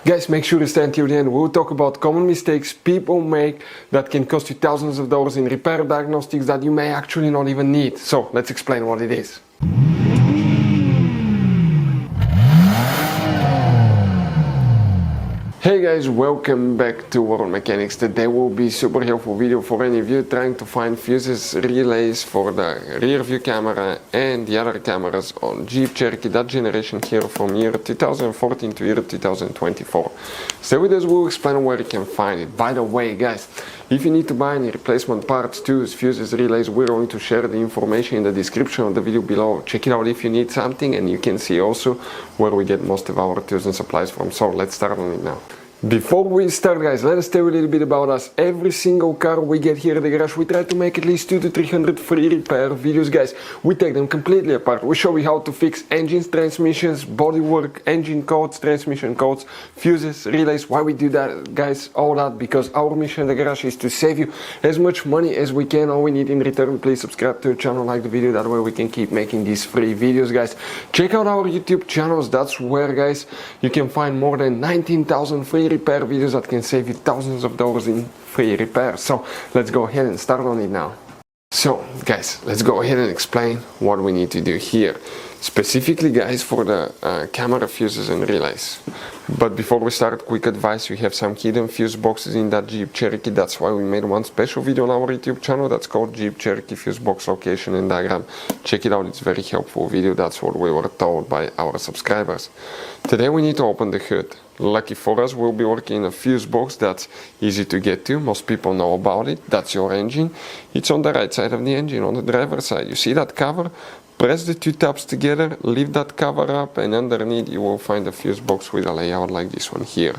Guys, make sure to stay until the end. We'll talk about common mistakes people make that can cost you thousands of dollars in repair diagnostics that you may actually not even need. So let's explain what it is. Hey guys, welcome back to World Mechanics. Today will be super helpful video for any of you trying to find fuses, relays for the rear view camera and the other cameras on Jeep Cherokee, that generation here from year 2014 to year 2024. Stay with us, we'll explain where you can find it. By the way guys, if you need to buy any replacement parts, tools, fuses, relays, we're going to share the information in the description of the video below. Check it out if you need something, and you can see also where we get most of our tools and supplies from. So let's start on it now. Before we start guys, let us tell you a little bit about us. Every single car we get here at the garage, we try to make at least 200 to 300 free repair videos guys. We take them completely apart. We show you how to fix engines, transmissions, bodywork, engine codes, transmission codes, fuses, relays. Why we do that guys, all that because our mission at the garage is to save you as much money as we can. All we need in return, please subscribe to the channel, like the video, that way we can keep making these free videos guys. Check out our YouTube channels, that's where guys you can find more than 19,000 free repair videos that can save you thousands of dollars in free repair. So let's go ahead and start on it now. So guys, let's go ahead and explain what we need to do here, specifically guys for the camera fuses and relays. But before we start, quick advice: we have some hidden fuse boxes in that Jeep Cherokee. That's why we made one special video on our YouTube channel that's called Jeep Cherokee Fuse Box Location and Diagram. Check it out, it's a very helpful video. That's what we were told by our subscribers. Today we need to open the hood. Lucky for us, we'll be working in a fuse box that's easy to get to. Most people know about it. That's your engine. It's on the right side of the engine, on the driver's side. You see that cover? Press the two tabs together, lift that cover up, and underneath you will find a fuse box with a layout like this one here.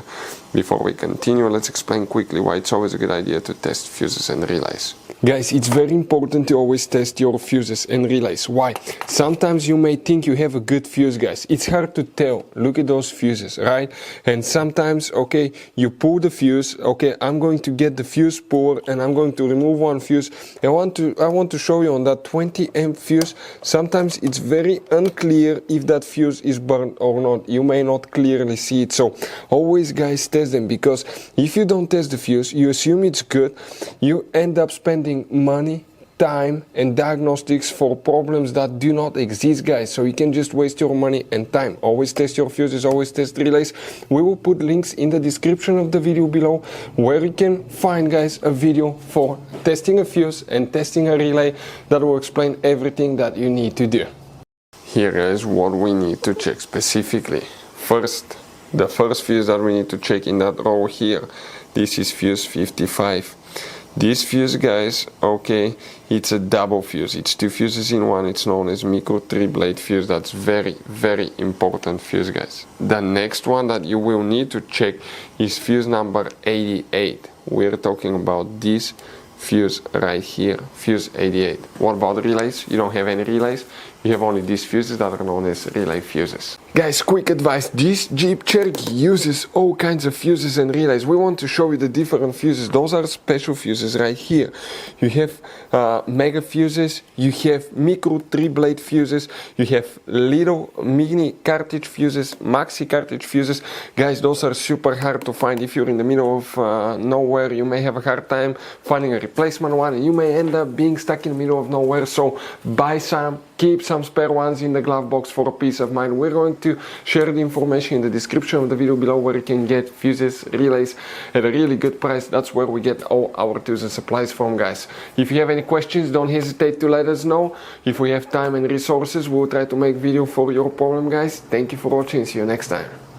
Before we continue, let's explain quickly why it's always a good idea to test fuses and relays. Guys, it's very important to always test your fuses and relays. Why? Sometimes you may think you have a good fuse guys. It's hard to tell. Look at those fuses, right? And sometimes, okay, you pull the fuse, okay, I'm going to get the fuse puller and I'm going to remove one fuse. I want to show you on that 20 amp fuse, sometimes it's very unclear if that fuse is burned or not. You may not clearly see it. So always guys test them, because if you don't test the fuse, you assume it's good, you end up spending money, time and diagnostics for problems that do not exist guys. So you can just waste your money and time. Always test your fuses, always test relays. We will put links in the description of the video below where you can find guys a video for testing a fuse and testing a relay that will explain everything that you need to do. Here is what we need to check specifically. First, the first fuse that we need to check in that row here, this is fuse 55. This fuse guys, okay, it's a double fuse, it's two fuses in one. It's known as micro 3-blade fuse. That's very important fuse guys. The next one that you will need to check is fuse number 88. We're talking about this fuse right here, fuse 88. What about relays? You don't have any relays, you have only these fuses that are known as relay fuses. Guys, quick advice, this Jeep Cherokee uses all kinds of fuses and relays. We want to show you the different fuses. Those are special fuses right here. You have mega fuses, you have micro 3-blade fuses, you have little mini cartridge fuses, maxi cartridge fuses. Guys, those are super hard to find. If you're in the middle of nowhere, you may have a hard time finding a replacement one, and you may end up being stuck in the middle of nowhere. So buy some, keep some spare ones in the glove box for a peace of mind. We're going to share the information in the description of the video below where you can get fuses, relays at a really good price. That's where we get all our tools and supplies from guys. If you have any questions, don't hesitate to let us know. If we have time and resources, we'll try to make video for your problem guys. Thank you for watching, see you next time.